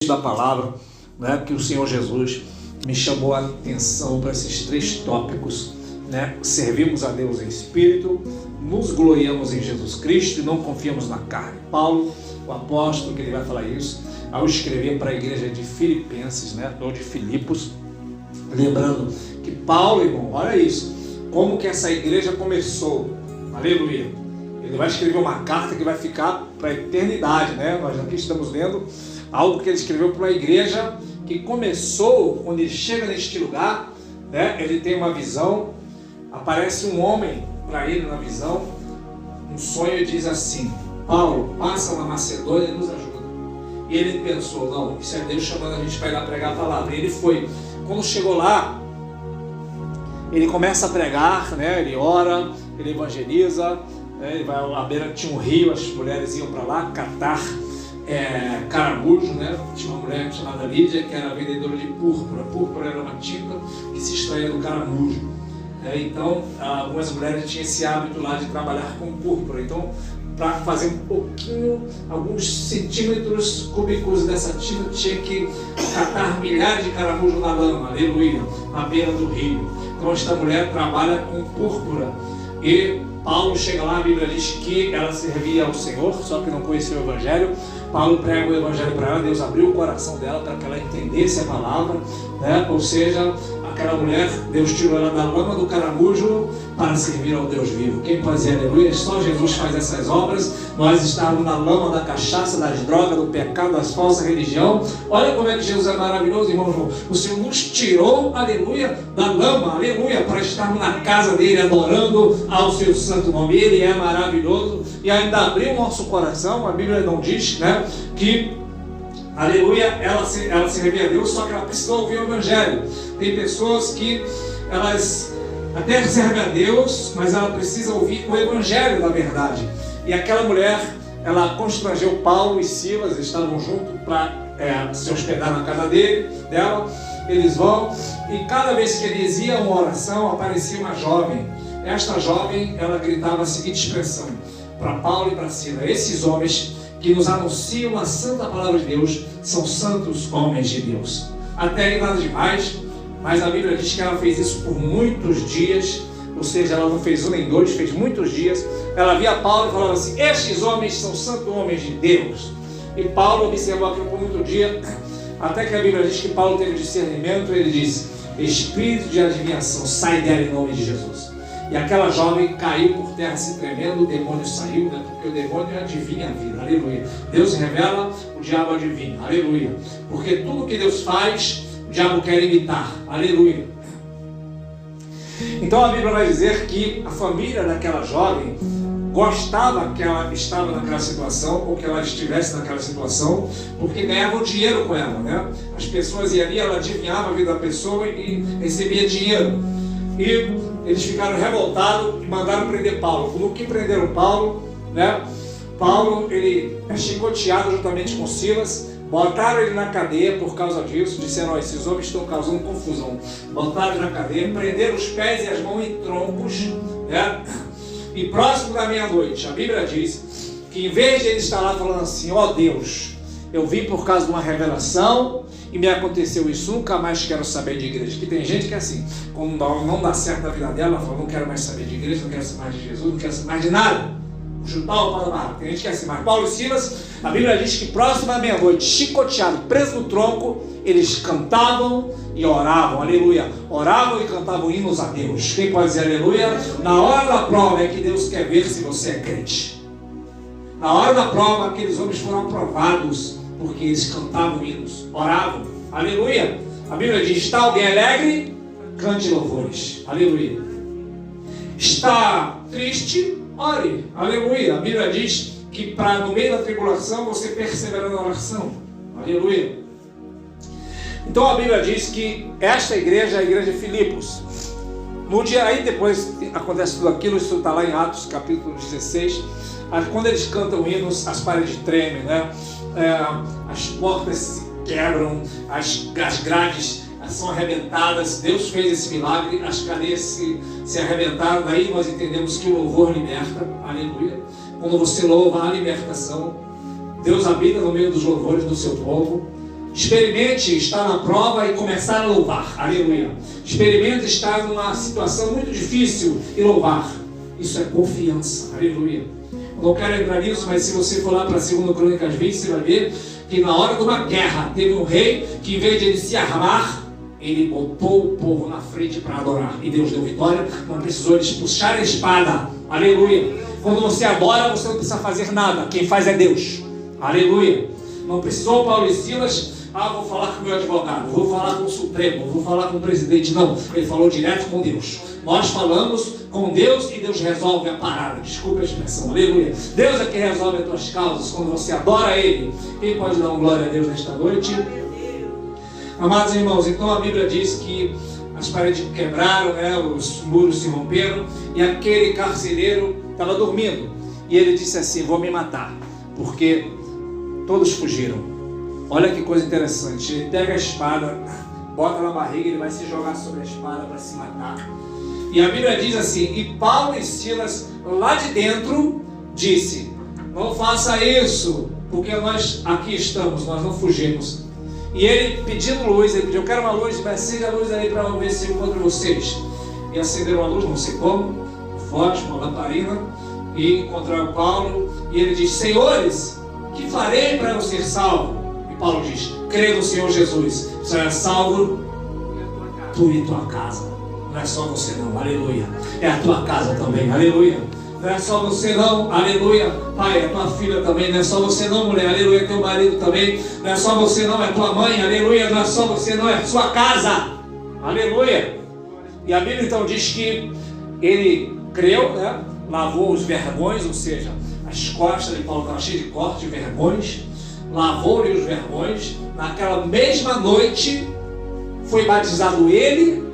da palavra, né, que o Senhor Jesus me chamou a atenção para esses três tópicos, né? Servimos a Deus em espírito, nos gloriamos em Jesus Cristo e não confiamos na carne. Paulo, o apóstolo, que ele vai falar isso ao escrever para a igreja de Filipenses, né, ou de Filipos, lembrando que Paulo, irmão, olha isso, como que essa igreja começou, aleluia. Ele vai escrever uma carta que vai ficar para a eternidade, né? Nós aqui estamos lendo algo que ele escreveu para uma igreja que começou, quando ele chega neste lugar, né? Ele tem uma visão, aparece um homem para ele na visão, um sonho, e diz assim: Paulo, passa na Macedônia e nos ajuda. E ele pensou, não, isso é Deus chamando a gente para ir lá pregar a palavra. E ele foi. Quando chegou lá, ele começa a pregar, né? Ele ora, ele evangeliza, né? Ele vai à beira, tinha um rio, as mulheres iam para lá catar caramujo, né? Tinha uma mulher chamada Lídia, que era vendedora de púrpura. Púrpura era uma tinta que se extraía do caramujo. Então, algumas mulheres tinham esse hábito lá de trabalhar com púrpura. Então, para fazer um pouquinho, alguns centímetros cúbicos dessa tinta, tinha que catar milhares de caramujo na lama, aleluia, na beira do rio. Então, esta mulher trabalha com púrpura. E Paulo chega lá, a Bíblia diz que ela servia ao Senhor, só que não conhecia o Evangelho. Paulo prega o Evangelho para ela, Deus abriu o coração dela para que ela entendesse a palavra, né? Ou seja, aquela mulher, Deus tirou ela da lama do caramujo para servir ao Deus vivo. Quem pode dizer aleluia? Só Jesus faz essas obras. Nós estávamos na lama da cachaça, das drogas, do pecado, das falsas religião. Olha como é que Jesus é maravilhoso, irmão João. O Senhor nos tirou, aleluia, da lama, aleluia, para estarmos na casa dele, adorando ao seu santo nome. Ele é maravilhoso e ainda abriu o nosso coração. A Bíblia não diz, né, que aleluia, ela servia a Deus, só que ela precisou ouvir o Evangelho. Tem pessoas que elas até servem a Deus, mas ela precisa ouvir o Evangelho da verdade. E aquela mulher, ela constrangeu Paulo e Silas, eles estavam juntos para se hospedar na casa dela. Eles vão, e cada vez que eles iam a uma oração, aparecia uma jovem. Esta jovem, ela gritava a seguinte expressão para Paulo e para Silas: esses homens que nos anunciam a santa palavra de Deus são santos homens de Deus. Até aí nada demais, mas a Bíblia diz que ela fez isso por muitos dias, ou seja, ela não fez um nem dois, fez muitos dias. Ela via Paulo e falava assim: estes homens são santos homens de Deus. E Paulo observou aquilo por muito dia, até que a Bíblia diz que Paulo teve discernimento, e ele disse: espírito de adivinhação, sai dela em nome de Jesus. E aquela jovem caiu por terra se tremendo, o demônio saiu, né? Porque o demônio adivinha a vida, aleluia. Deus revela, o diabo adivinha, aleluia. Porque tudo que Deus faz, o diabo quer imitar, aleluia. Então a Bíblia vai dizer que a família daquela jovem gostava que ela estava naquela situação, ou que ela estivesse naquela situação, porque ganhavam dinheiro com ela, né? As pessoas iam ali, ela adivinhava a vida da pessoa e recebia dinheiro. E eles ficaram revoltados e mandaram prender Paulo. No que prenderam Paulo, né? Paulo, ele é chicoteado juntamente com Silas, botaram ele na cadeia por causa disso, disseram: esses homens estão causando confusão. Botaram ele na cadeia, prenderam os pés e as mãos em troncos, né? E próximo da meia-noite, a Bíblia diz que em vez de ele estar lá falando assim: ó Deus, eu vim por causa de uma revelação e me aconteceu isso, nunca mais quero saber de igreja. Que tem gente que é assim, quando não dá certo a vida dela, ela fala: não quero mais saber de igreja, não quero saber mais de Jesus, não quero saber mais de nada. Chutar o pau da barraca. Tem gente que é assim, mas Paulo e Silas, a Bíblia diz que próximo da meia-noite, chicoteado, preso no tronco, eles cantavam e oravam, aleluia. Oravam e cantavam hinos a Deus. Quem pode dizer aleluia? Na hora da prova é que Deus quer ver se você é crente. Na hora da prova, aqueles homens foram aprovados, porque eles cantavam hinos, oravam, aleluia. A Bíblia diz: está alguém alegre? Cante louvores, aleluia. Está triste? Ore, aleluia. A Bíblia diz que no meio da tribulação você persevera na oração, aleluia. Então a Bíblia diz que esta igreja é a igreja de Filipos. No dia aí, depois acontece tudo aquilo, isso está lá em Atos capítulo 16. Quando eles cantam hinos, as paredes tremem, né? As portas se quebram, as grades são arrebentadas. Deus fez esse milagre, as cadeias se arrebentaram. Daí nós entendemos que o louvor liberta, aleluia. Quando você louva, há libertação. Deus habita no meio dos louvores do seu povo. Experimente estar na prova e começar a louvar. Aleluia. Experimente estar numa situação muito difícil e louvar. Isso é confiança. Aleluia. Eu não quero entrar nisso, mas se você for lá para 2 Crônicas 20, você vai ver que na hora de uma guerra teve um rei que, em vez de ele se armar, ele botou o povo na frente para adorar. E Deus deu vitória. Não precisou eles puxar a espada. Aleluia. Quando você adora, você não precisa fazer nada. Quem faz é Deus. Aleluia. Não precisou Paulo e Silas. Vou falar com o meu advogado, vou falar com o Supremo, vou falar com o presidente. Não, ele falou direto com Deus. Nós falamos com Deus e Deus resolve a parada. Desculpa a expressão, aleluia. Deus é que resolve as tuas causas quando você adora Ele. Quem pode dar uma glória a Deus nesta noite? Amados irmãos, então a Bíblia diz que as paredes quebraram, os muros se romperam e aquele carcereiro estava dormindo. E ele disse assim: vou me matar, porque todos fugiram. Olha que coisa interessante, ele pega a espada, bota na barriga, ele vai se jogar sobre a espada para se matar. E a Bíblia diz assim: e Paulo e Silas lá de dentro disse: não faça isso, porque nós aqui estamos, nós não fugimos. E ele pedindo luz, ele pediu: eu quero uma luz, mas acende a luz aí para eu ver se eu encontro vocês. E acenderam a luz, não sei como, forte, uma lamparina, e encontraram Paulo, e ele diz: senhores, que farei para eu ser salvo? Paulo diz: crê no Senhor Jesus, será salvo tu e tua casa. Não é só você não, aleluia. É a tua casa também, aleluia. Não é só você não, aleluia. Pai, é tua filha também. Não é só você não, mulher, aleluia. É teu marido também. Não é só você não, é tua mãe, aleluia. Não é só você não, é sua casa, aleluia. E a Bíblia então diz que ele creu, lavou os vergões, ou seja, as costas de Paulo estavam cheias de cortes, de vergões. Lavou-lhe os vergões. Naquela mesma noite foi batizado ele,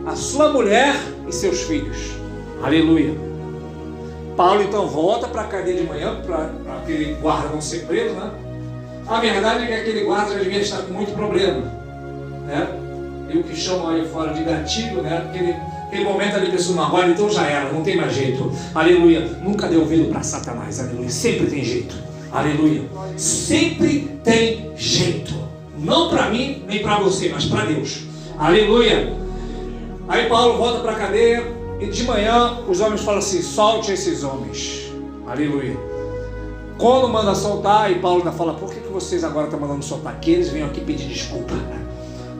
a sua mulher e seus filhos. Aleluia. Paulo então volta para a cadeia de manhã, para aquele guarda não ser preso, A verdade é que aquele guarda já devia estar com muito problema, E o que chamam aí fora de gatilho, Aquele momento ali, a pessoa não agora, então já era, não tem mais jeito. Aleluia. Nunca deu ouvido para Satanás, aleluia. Sempre tem jeito. Aleluia. Sempre tem jeito. Não para mim, nem para você, mas para Deus. Aleluia. Aí Paulo volta para a cadeia e de manhã os homens falam assim: solte esses homens. Aleluia. Quando manda soltar, e Paulo ainda fala: por que vocês agora estão mandando soltar? Que eles venham aqui pedir desculpa.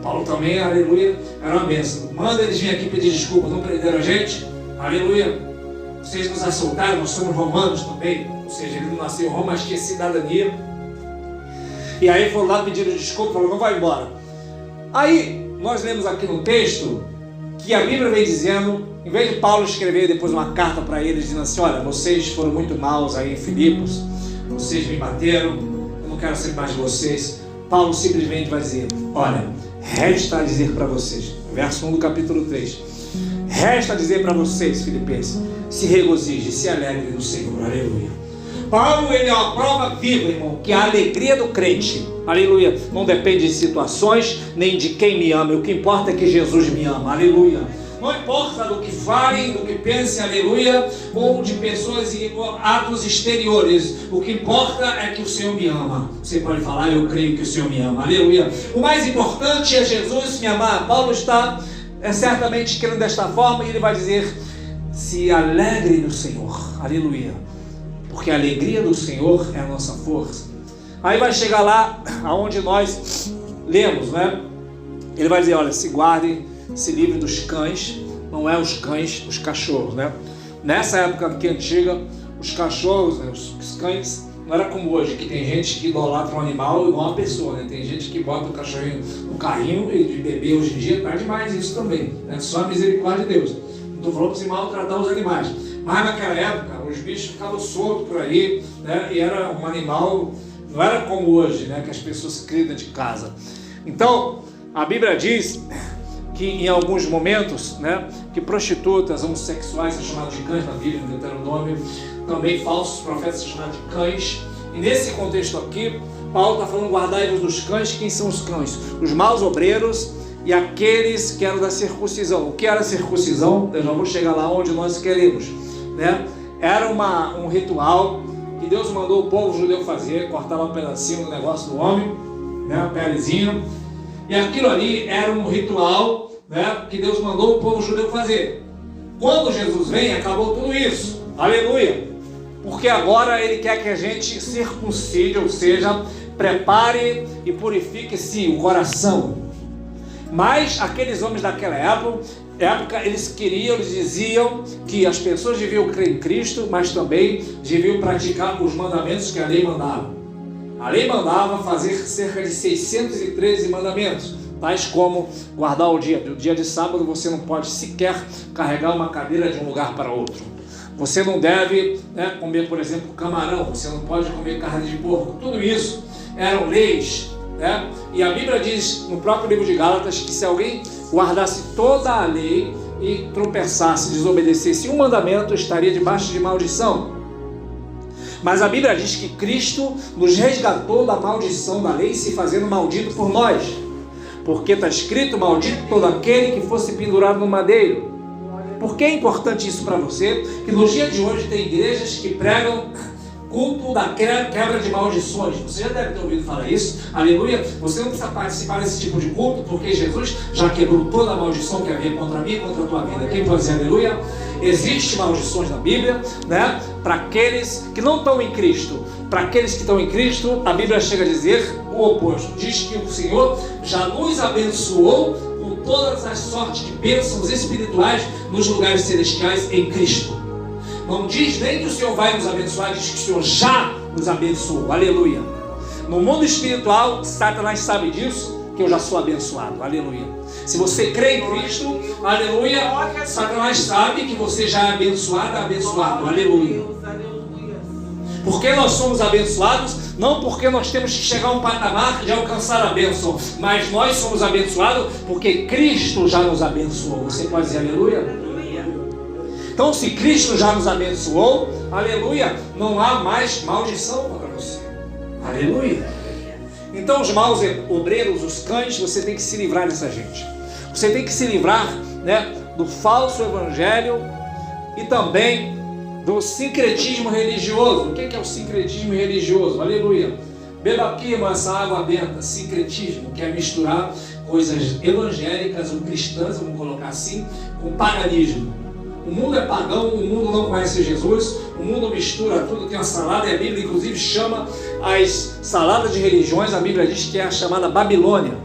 Paulo também, aleluia, era uma bênção. Manda eles virem aqui pedir desculpa. Não prenderam a gente? Aleluia. Vocês nos assaltaram, nós somos romanos também. Ou seja, ele não nasceu em Roma, mas tinha cidadania. E aí foram lá pedindo desculpa, falaram: não vai embora. Aí nós lemos aqui no texto que a Bíblia vem dizendo, em vez de Paulo escrever depois uma carta para eles dizendo assim: olha, vocês foram muito maus aí em Filipos, vocês me bateram, eu não quero ser mais de vocês. Paulo simplesmente vai dizer: olha, resta a dizer para vocês, verso 1 do capítulo 3, resta a dizer para vocês, filipenses, se regozije, se alegre no Senhor, aleluia. Paulo, ele é uma prova viva, irmão, que a alegria do crente, aleluia, não depende de situações, nem de quem me ama. O que importa é que Jesus me ama, aleluia. Não importa do que falem, do que pensem, aleluia, ou de pessoas e atos exteriores. O que importa é que o Senhor me ama. Você pode falar: eu creio que o Senhor me ama, aleluia. O mais importante é Jesus me amar. Paulo está certamente querendo desta forma, e ele vai dizer: se alegre no Senhor, aleluia, porque a alegria do Senhor é a nossa força. Aí vai chegar lá aonde nós lemos, Ele vai dizer: olha, se guardem, se livrem dos cães. Não é os cães, os cachorros, Nessa época aqui antiga, os cachorros, os cães, não era como hoje, que tem gente que idolatra um animal igual uma pessoa, Tem gente que bota o cachorrinho no carrinho e de bebê hoje em dia, tá demais isso também, Só a misericórdia de Deus. Não estou falando para se maltratar os animais, mas naquela época os bichos ficavam soltos por aí, E era um animal, não era como hoje, que as pessoas criam de casa. Então a Bíblia diz que em alguns momentos, que prostitutas, homossexuais são chamados de cães na Bíblia, no Deuteronômio, também falsos profetas são chamados de cães. E nesse contexto aqui, Paulo está falando: guardai-vos dos cães. Quem são os cães? Os maus obreiros e aqueles que eram da circuncisão. O que era a circuncisão? Eu já vou chegar lá onde nós queremos, Era um ritual que Deus mandou o povo judeu fazer, cortar um pedacinho do negócio do homem, né, a pelezinha. E aquilo ali era um ritual, né, que Deus mandou o povo judeu fazer. Quando Jesus vem, acabou tudo isso. Aleluia! Porque agora Ele quer que a gente circuncide, ou seja, prepare e purifique-se o coração. Mas aqueles homens daquela época, eles diziam que as pessoas deviam crer em Cristo, mas também deviam praticar os mandamentos que a lei mandava. A lei mandava fazer cerca de 613 mandamentos, tais como guardar o dia de sábado. Você não pode sequer carregar uma cadeira de um lugar para outro. Você não deve, né, comer, por exemplo, camarão. Você não pode comer carne de porco. Tudo isso eram leis, né? E a Bíblia diz no próprio livro de Gálatas que se alguém guardasse toda a lei e tropeçasse, desobedecesse um mandamento, estaria debaixo de maldição. Mas a Bíblia diz que Cristo nos resgatou da maldição da lei, se fazendo maldito por nós. Porque está escrito: maldito todo aquele que fosse pendurado no madeiro. Por que é importante isso para você? Que nos dias de hoje tem igrejas que pregam culto da quebra de maldições. Você já deve ter ouvido falar isso. Aleluia. Você não precisa participar desse tipo de culto, porque Jesus já quebrou toda a maldição que havia contra mim e contra a tua vida. Quem pode dizer aleluia? Existem maldições na Bíblia, né? Para aqueles que não estão em Cristo. Para aqueles que estão em Cristo, a Bíblia chega a dizer o oposto. Diz que o Senhor já nos abençoou com todas as sortes de bênçãos espirituais nos lugares celestiais em Cristo. Não diz nem que o Senhor vai nos abençoar, diz que o Senhor já nos abençoou. Aleluia. No mundo espiritual, Satanás sabe disso, que eu já sou abençoado. Aleluia. Se você crê em Cristo, aleluia, Satanás sabe que você já é abençoado. Aleluia. Porque nós somos abençoados, não porque nós temos que chegar a um patamar de alcançar a bênção, mas nós somos abençoados porque Cristo já nos abençoou. Você pode dizer aleluia? Então, se Cristo já nos abençoou, aleluia, não há mais maldição contra você. Aleluia. Então, os maus obreiros, os cães, você tem que se livrar dessa gente. Você tem que se livrar, né, do falso evangelho e também do sincretismo religioso. O que é o sincretismo religioso? Aleluia. Beba aqui, irmã, essa água benta. Sincretismo, que é misturar coisas evangélicas ou cristãs, vamos colocar assim, com paganismo. O mundo é pagão, o mundo não conhece Jesus, o mundo mistura tudo, tem uma salada, e a Bíblia inclusive chama as saladas de religiões, a Bíblia diz que é a chamada Babilônia.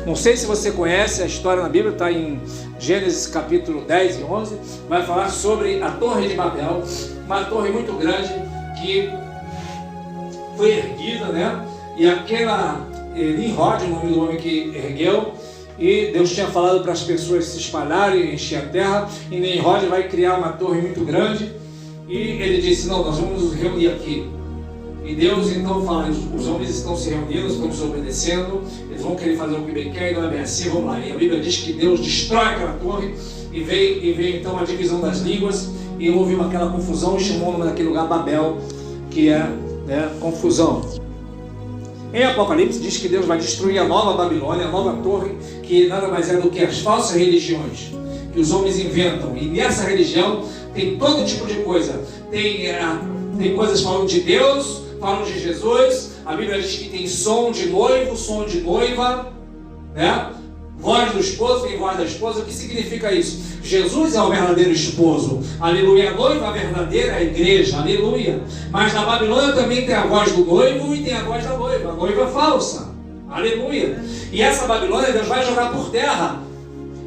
Não sei se você conhece a história na Bíblia, está em Gênesis capítulo 10 e 11, vai falar sobre a Torre de Babel, uma torre muito grande que foi erguida, né? E aquela Nimrod, o nome do homem que ergueu, e Deus tinha falado para as pessoas se espalharem e encher a terra, e Nimrod vai criar uma torre muito grande, e ele disse: não, nós vamos nos reunir aqui. E Deus então fala: os homens estão se reunindo, estão se obedecendo, eles vão querer fazer o que bem quer, e não é bem assim, vamos lá. E a Bíblia diz que Deus destrói aquela torre, e veio então a divisão das línguas, e houve aquela confusão, e chamou o nome daquele lugar Babel, que é, né, confusão. Em Apocalipse diz que Deus vai destruir a nova Babilônia, a nova torre, que nada mais é do que as falsas religiões que os homens inventam. E nessa religião tem todo tipo de coisa. Tem coisas falando de Deus, falam de Jesus. A Bíblia diz que tem som de noivo, som de noiva, né? Voz do esposo, tem voz da esposa. O que significa isso? Jesus é o verdadeiro esposo, aleluia. A noiva verdadeira é a igreja, aleluia. Mas na Babilônia também tem a voz do noivo e tem a voz da noiva. A noiva é falsa, aleluia. E essa Babilônia Deus vai jogar por terra.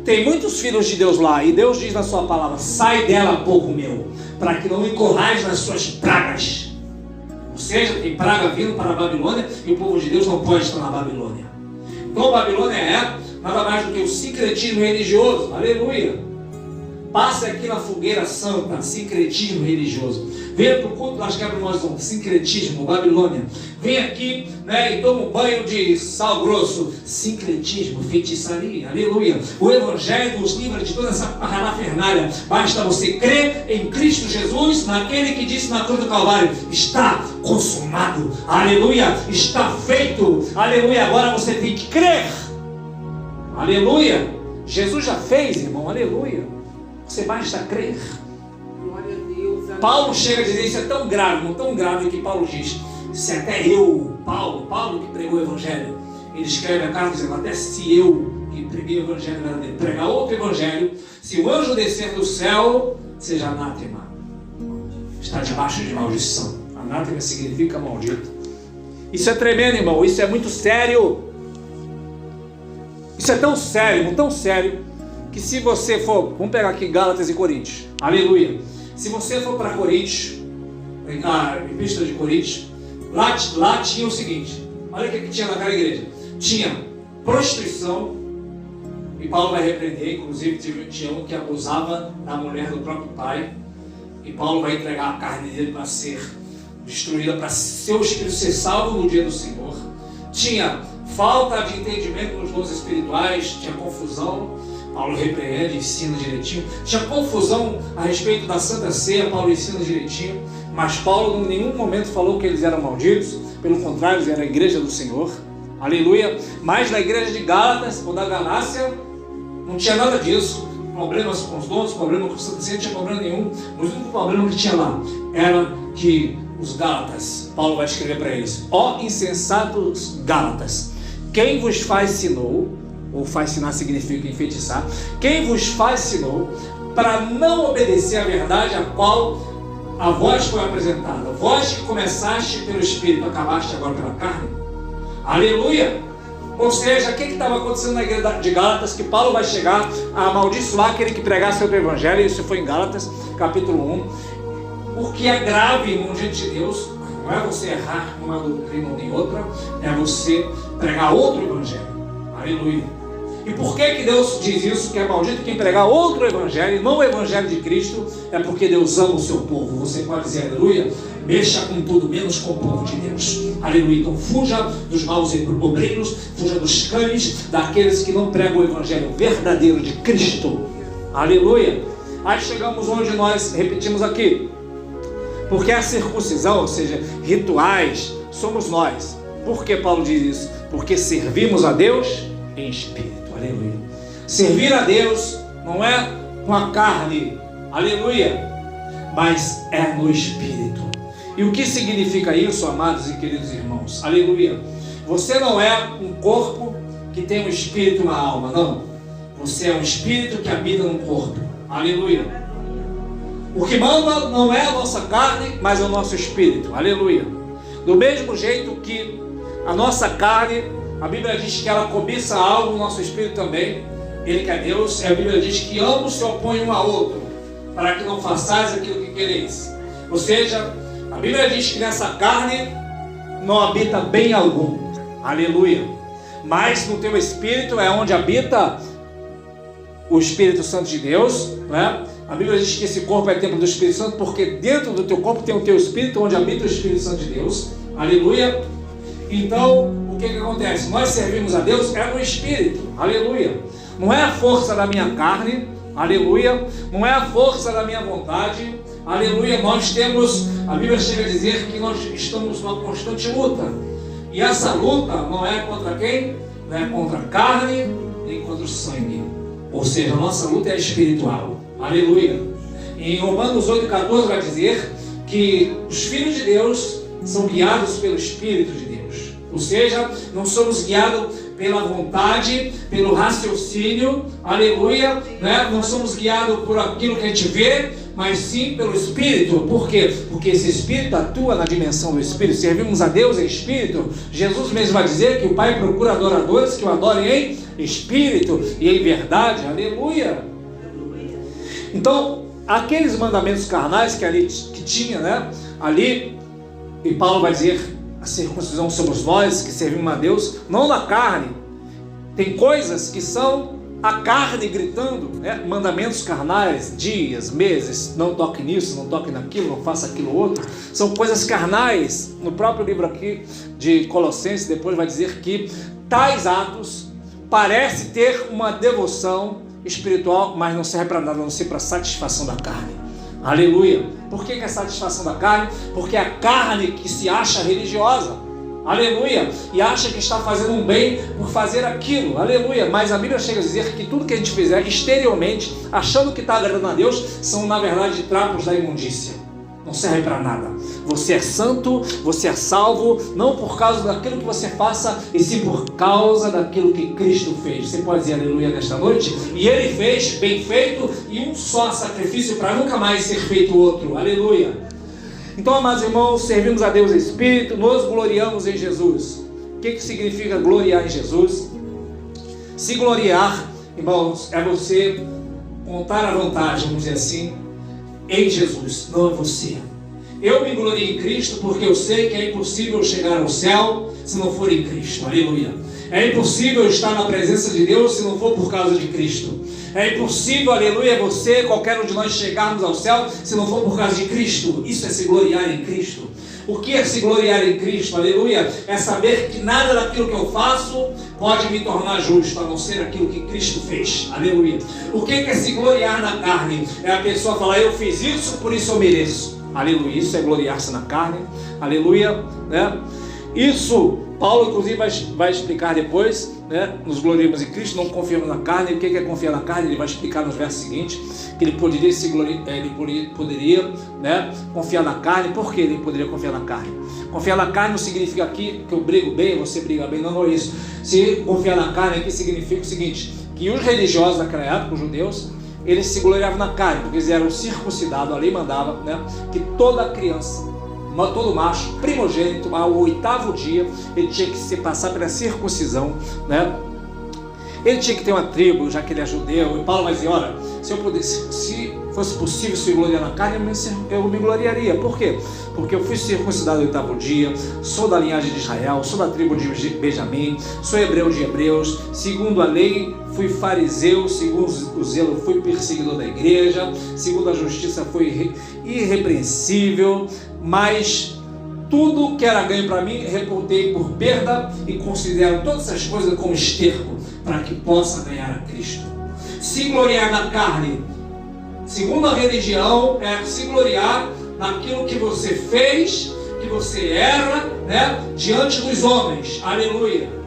Tem muitos filhos de Deus lá, e Deus diz na sua palavra: sai dela, povo meu, para que não me corrais nas suas pragas. Ou seja, tem praga vindo para a Babilônia, e o povo de Deus não pode estar na Babilônia. Então Babilônia é nada mais do que o sincretismo religioso, aleluia. Passe aqui na fogueira santa, sincretismo religioso. Venha para o culto das quebra-moção, sincretismo, Babilônia. Vem aqui, né, e toma um banho de sal grosso, sincretismo, feitiçaria, aleluia. O Evangelho nos livra de toda essa parafernália. Basta você crer em Cristo Jesus, naquele que disse na cruz do Calvário: está consumado, aleluia, está feito, aleluia. Agora você tem que crer, aleluia. Jesus já fez, irmão, aleluia. Você basta crer. Glória a Deus. Paulo chega a dizer: isso é tão grave que Paulo diz: se até eu, Paulo que pregou o Evangelho, ele escreve a carta dizendo: até se eu, que preguei o evangelho verdadeiro, pregar outro evangelho, se o anjo descer do céu, seja anátema, está debaixo de maldição. Anátema significa maldito. Isso é tremendo, irmão, isso é muito sério. Isso é tão sério, que se você for, vamos pegar aqui Gálatas e Coríntios, aleluia, se você for para Coríntios, a epístola de Coríntios, lá tinha o seguinte, olha o que tinha naquela igreja, tinha prostituição, e Paulo vai repreender, inclusive tinha um que abusava da mulher do próprio pai, e Paulo vai entregar a carne dele para ser destruída, para seu espírito ser salvo no dia do Senhor. Tinha falta de entendimento nos dons espirituais, tinha confusão, Paulo repreende, ensina direitinho. Tinha confusão a respeito da Santa Ceia, Paulo ensina direitinho. Mas Paulo em nenhum momento falou que eles eram malditos, pelo contrário, eles eram a igreja do Senhor, aleluia. Mas na igreja de Gálatas ou da Galácia não tinha nada disso, problemas com os dons, problemas com a Santa Ceia, não tinha problema nenhum. O único problema que tinha lá era que os Gálatas, Paulo vai escrever para eles: ó insensatos Gálatas, quem vos fascinou, ou fascinar significa enfeitiçar, quem vos fascinou para não obedecer à verdade a qual a vós foi apresentada? Vós que começaste pelo Espírito, acabaste agora pela carne? Aleluia! Ou seja, o que estava acontecendo na igreja de Gálatas? Que Paulo vai chegar a amaldiçoar aquele que pregasse outro evangelho. Isso foi em Gálatas, capítulo 1. O que é grave, irmão, diante de Deus, não é você errar numa doutrina ou em outra, é você pregar outro evangelho. Aleluia! E por que Deus diz isso, que é maldito quem pregar outro evangelho, não o evangelho de Cristo? É porque Deus ama o seu povo. Você pode dizer aleluia? Mexa com tudo, menos com o povo de Deus. Aleluia. Então fuja dos maus obreiros, fuja dos cães, daqueles que não pregam o evangelho verdadeiro de Cristo. Aleluia. Aí chegamos onde nós repetimos aqui. Porque a circuncisão, ou seja, rituais, somos nós. Por que Paulo diz isso? Porque servimos a Deus em espírito. Aleluia. Servir a Deus não é com a carne, aleluia, mas é no espírito. E o que significa isso, amados e queridos irmãos? Aleluia. Você não é um corpo que tem um espírito e uma alma, não. Você é um espírito que habita num corpo. Aleluia. O que manda não é a nossa carne, mas é o nosso espírito. Aleluia. Do mesmo jeito que a nossa carne, a Bíblia diz que ela cobiça algo, no nosso espírito também. Ele que é Deus, e a Bíblia diz que ambos se opõem um ao outro, para que não façais aquilo que quereis. Ou seja, a Bíblia diz que nessa carne não habita bem algum. Aleluia. Mas no teu espírito é onde habita o Espírito Santo de Deus, né? A Bíblia diz que esse corpo é templo do Espírito Santo, porque dentro do teu corpo tem o teu espírito, onde habita o Espírito Santo de Deus. Aleluia. Então, o que acontece? Nós servimos a Deus é no Espírito, aleluia. Não é a força da minha carne, aleluia. Não é a força da minha vontade, aleluia. Nós temos, a Bíblia chega a dizer que nós estamos numa constante luta. E essa luta não é contra quem? Não é contra a carne, nem contra o sangue. Ou seja, a nossa luta é espiritual, aleluia. Em Romanos 8,14 vai dizer que os filhos de Deus são guiados pelo Espírito de Deus. Ou seja, não somos guiados pela vontade, pelo raciocínio, aleluia, né? Não somos guiados por aquilo que a gente vê, mas sim pelo Espírito. Por quê? Porque esse Espírito atua na dimensão do Espírito. Servimos a Deus em Espírito. Jesus mesmo vai dizer que o Pai procura adoradores que o adorem em Espírito e em verdade, aleluia. Então, aqueles mandamentos carnais que tinha, né? Ali, e Paulo vai dizer, a circuncisão somos nós que servimos a Deus, não na carne. Tem coisas que são a carne gritando, né? Mandamentos carnais, dias, meses, não toque nisso, não toque naquilo, não faça aquilo outro. São coisas carnais. No próprio livro aqui de Colossenses, depois vai dizer que tais atos parecem ter uma devoção espiritual, mas não serve para nada, a não ser para satisfação da carne. Aleluia. Por que é satisfação da carne? Porque é a carne que se acha religiosa. Aleluia. E acha que está fazendo um bem por fazer aquilo. Aleluia. Mas a Bíblia chega a dizer que tudo que a gente fizer exteriormente, achando que está agradando a Deus, são na verdade trapos da imundícia. não serve para nada. Você é santo, você é salvo, não por causa daquilo que você faça, e sim por causa daquilo que Cristo fez. Você pode dizer aleluia nesta noite? E Ele fez, bem feito, e um só sacrifício para nunca mais ser feito outro. Aleluia. Então, amados irmãos, servimos a Deus em Espírito, nos gloriamos em Jesus. O que significa gloriar em Jesus? Se gloriar, irmãos, é você contar a vantagem, vamos dizer assim, em Jesus, não em você. Eu me glorio em Cristo porque eu sei que é impossível chegar ao céu se não for em Cristo. Aleluia. É impossível estar na presença de Deus se não for por causa de Cristo. É impossível, aleluia, você, qualquer um de nós chegarmos ao céu se não for por causa de Cristo. Isso é se gloriar em Cristo. O que é se gloriar em Cristo? Aleluia. É saber que nada daquilo que eu faço pode me tornar justo, a não ser aquilo que Cristo fez. Aleluia. O que é se gloriar na carne? É a pessoa falar, eu fiz isso, por isso eu mereço. Aleluia. Isso é gloriar-se na carne. Aleluia. Né? Isso, Paulo inclusive vai explicar depois, né? Nos gloriamos em Cristo, não confiamos na carne. O que é confiar na carne? Ele vai explicar nos versos seguintes, que ele poderia né, confiar na carne. Por que ele poderia confiar na carne? Confiar na carne não significa aqui que eu brigo bem, você briga bem, não é isso. Se confiar na carne aqui significa o seguinte, que os religiosos daquela época, os judeus, eles se gloriavam na carne, porque eles eram circuncidados, a lei mandava, né, que toda criança, todo macho, primogênito, ao 8º dia, ele tinha que passar pela circuncisão, né? Ele tinha que ter uma tribo, já que ele é judeu. E Paulo vai dizer, olha, se fosse possível se gloriar na carne, eu me gloriaria. Por quê? Porque eu fui circuncidado no 8º dia, sou da linhagem de Israel, sou da tribo de Benjamim, sou hebreu de hebreus, segundo a lei fui fariseu, segundo o zelo fui perseguidor da igreja, segundo a justiça fui irrepreensível, mas tudo que era ganho para mim, reputei por perda e considero todas essas coisas como esterco, para que possa ganhar a Cristo. Se gloriar na carne, segundo a religião, é se gloriar naquilo que você fez, que você era, né, diante dos homens. Aleluia.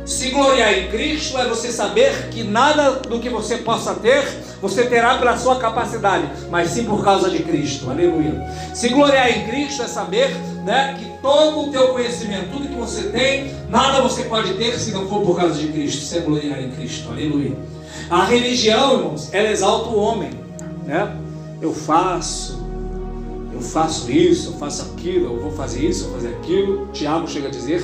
Se gloriar em Cristo é você saber que nada do que você possa ter, você terá pela sua capacidade, mas sim por causa de Cristo. Aleluia. Se gloriar em Cristo é saber, né, que todo o teu conhecimento, tudo que você tem, nada você pode ter se não for por causa de Cristo. Isso é gloriar em Cristo. Aleluia. A religião, irmãos, ela exalta o homem, né? Eu faço isso, eu faço aquilo, eu vou fazer isso, eu vou fazer aquilo. Tiago chega a dizer,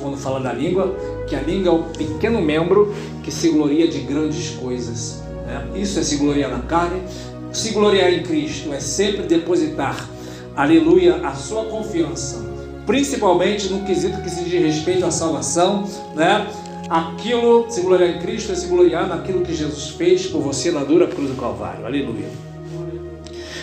quando fala da língua, que a língua é um pequeno membro que se gloria de grandes coisas, né? Isso é se gloriar na carne. Se gloriar em Cristo é sempre depositar, aleluia, a sua confiança, principalmente no quesito que se diz respeito à salvação, né? Aquilo, se gloriar em Cristo é se gloriar naquilo que Jesus fez por você na dura cruz do Calvário. Aleluia.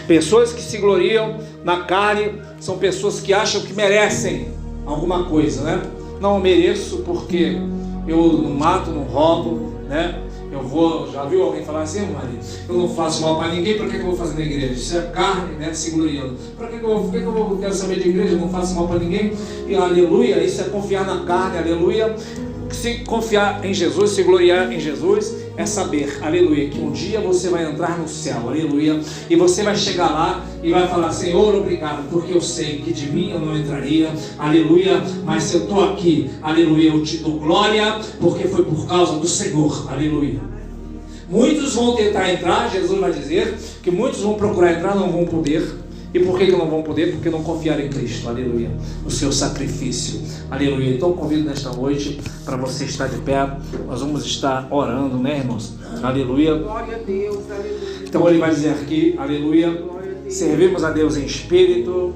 Pessoas que se gloriam na carne são pessoas que acham que merecem alguma coisa, né? Não mereço porque eu não mato, não roubo, né? Já viu alguém falar assim, Maria? Eu não faço mal para ninguém, para que eu vou fazer na igreja? Isso é carne, né? Se gloriando. Para que eu quero saber de igreja? Eu não faço mal para ninguém. E aleluia, isso é confiar na carne, aleluia. Se confiar em Jesus, se gloriar em Jesus, é saber, aleluia, que um dia você vai entrar no céu, aleluia, e você vai chegar lá e vai falar, Senhor, obrigado, porque eu sei que de mim eu não entraria, aleluia, mas se eu estou aqui, aleluia, eu te dou glória, porque foi por causa do Senhor, aleluia. Muitos vão tentar entrar, Jesus vai dizer que muitos vão procurar entrar, não vão poder. E por que não vão poder? Porque não confiaram em Cristo, aleluia, no seu sacrifício, aleluia. Então convido nesta noite para você estar de pé, nós vamos estar orando, né, irmãos? Aleluia. Glória a Deus, aleluia. Então ele vai dizer aqui, aleluia, servimos a Deus em espírito,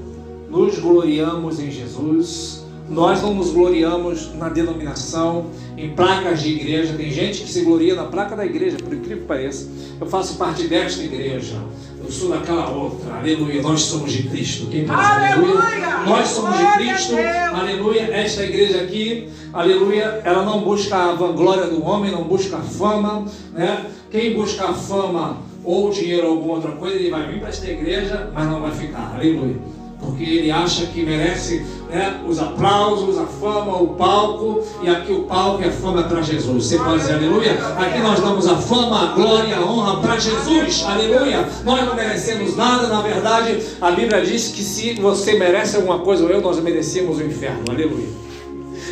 nos gloriamos em Jesus. Nós não nos gloriamos na denominação, em placas de igreja. Tem gente que se gloria na placa da igreja, por incrível que pareça. Eu faço parte desta igreja, eu sou daquela outra, aleluia. Nós somos de Cristo. Quem pensa, aleluia? Nós somos de Cristo, aleluia. Esta igreja aqui, aleluia, ela não busca a vanglória do homem, não busca a fama, né? Quem busca a fama ou dinheiro ou alguma outra coisa, ele vai vir para esta igreja, mas não vai ficar, aleluia. porque ele acha que merece, né, os aplausos, a fama, o palco, e aqui o palco e a fama é para Jesus. Você pode dizer aleluia? Aqui nós damos a fama, a glória, a honra para Jesus, aleluia. Nós não merecemos nada, na verdade a Bíblia diz que se você merece alguma coisa ou eu, nós merecemos o inferno, aleluia.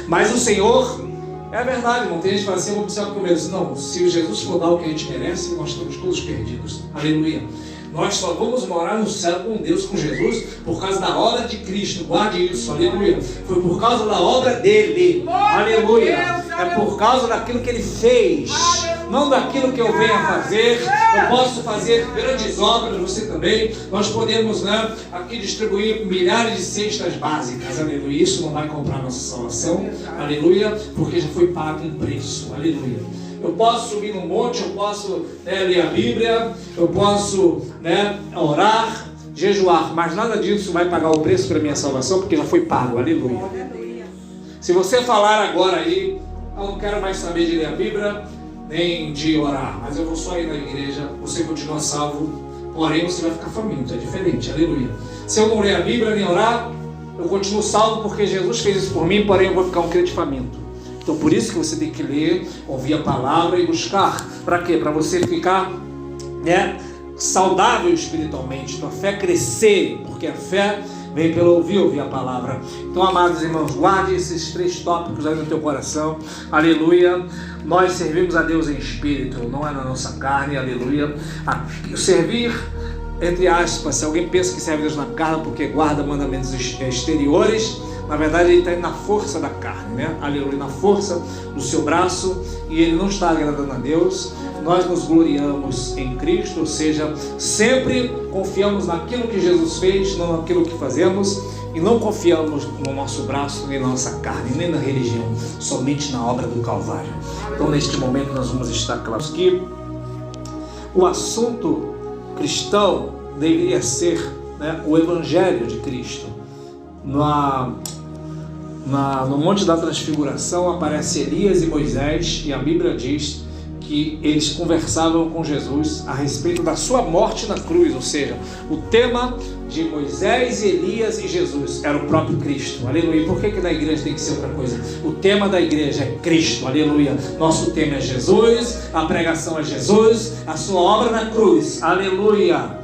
Mas o Senhor, é verdade, não tem gente que fala assim, eu vou precisar comer isso. Não, se Jesus for dar o que a gente merece, nós estamos todos perdidos, aleluia. Nós só vamos morar no céu com Deus, com Jesus, por causa da obra de Cristo. Guarde isso, aleluia. Foi por causa da obra dele, aleluia. É por causa daquilo que ele fez, não daquilo que eu venho a fazer. Eu posso fazer grandes obras, você também. Nós podemos, né, aqui distribuir milhares de cestas básicas, aleluia. Isso não vai comprar nossa salvação, aleluia, porque já foi pago um preço, aleluia. Eu posso subir num monte, eu posso, né, ler a Bíblia, eu posso, né, orar, jejuar, mas nada disso vai pagar o preço para a minha salvação, porque já foi pago, aleluia. Se você falar agora aí, eu não quero mais saber de ler a Bíblia, nem de orar, mas eu vou só ir na igreja, você continua salvo, porém você vai ficar faminto, é diferente, aleluia. Se eu não ler a Bíblia nem orar, eu continuo salvo porque Jesus fez isso por mim, porém eu vou ficar um crente faminto. Então por isso que você tem que ler, ouvir a palavra e buscar. Para quê? Para você ficar, né, saudável espiritualmente, tua fé crescer, porque a fé vem pelo ouvir a palavra. Então, amados irmãos, guarde esses 3 tópicos aí no teu coração, aleluia. Nós servimos a Deus em espírito, não é na nossa carne, aleluia. Servir, entre aspas, se alguém pensa que serve a Deus na carne porque guarda mandamentos exteriores, na verdade ele está indo na força da carne, né? Aleluia, na força do seu braço, e ele não está agradando a Deus. Nós nos gloriamos em Cristo, ou seja, sempre confiamos naquilo que Jesus fez, não naquilo que fazemos, e não confiamos no nosso braço, nem na nossa carne, nem na religião, somente na obra do Calvário. Então neste momento nós vamos estar claros que o assunto cristão deveria ser, né, o Evangelho de Cristo. No Monte da Transfiguração aparece Elias e Moisés, e a Bíblia diz que eles conversavam com Jesus a respeito da sua morte na cruz, ou seja, o tema de Moisés, Elias e Jesus era o próprio Cristo, aleluia. Por que na igreja tem que ser outra coisa? O tema da igreja é Cristo, aleluia. Nosso tema é Jesus, a pregação é Jesus, a sua obra na cruz, aleluia.